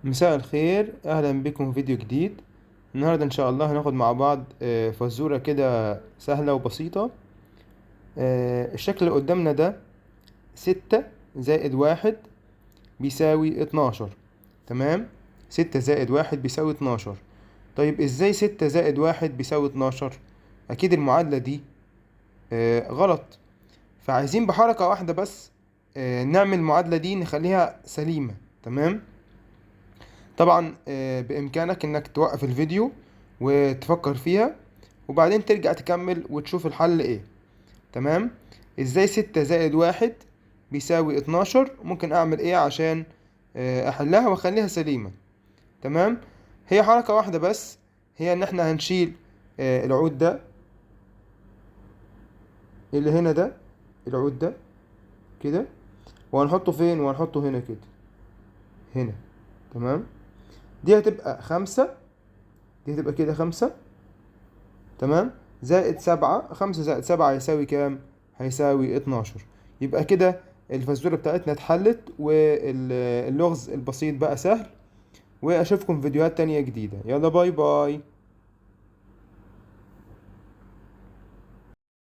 مساء الخير، اهلا بكم في فيديو جديد. النهارده ان شاء الله هناخد مع بعض فزورة كده سهلة وبسيطة. الشكل اللي قدامنا ده 6 زائد 1 بيساوي 12. تمام. 6 زائد 1 بيساوي 12. طيب ازاي 6 زائد 1 بيساوي 12؟ اكيد المعادلة دي غلط. فعايزين بحركة واحدة بس نعمل المعادلة دي نخليها سليمة. تمام. طبعا بإمكانك إنك توقف الفيديو وتفكر فيها، وبعدين ترجع تكمل وتشوف الحل إيه. تمام. إزاي 6 زائد 1 بيساوي 12؟ ممكن أعمل إيه عشان أحلها وأخليها سليمة؟ تمام. هي حركة واحدة بس، هي إن إحنا هنشيل العود ده اللي هنا ده، العود ده كده، وهنحطه فين؟ وهنحطه هنا كده، هنا. تمام. دي هتبقى 5، دي هتبقى كده 5. تمام. زائد 7، 5 زائد 7 هيساوي كام؟ هيساوي 12. يبقى كده الفزورة بتاعتنا اتحلت، واللغز البسيط بقى سهل. واشوفكم في فيديوهات تانية جديدة. يلا باي باي.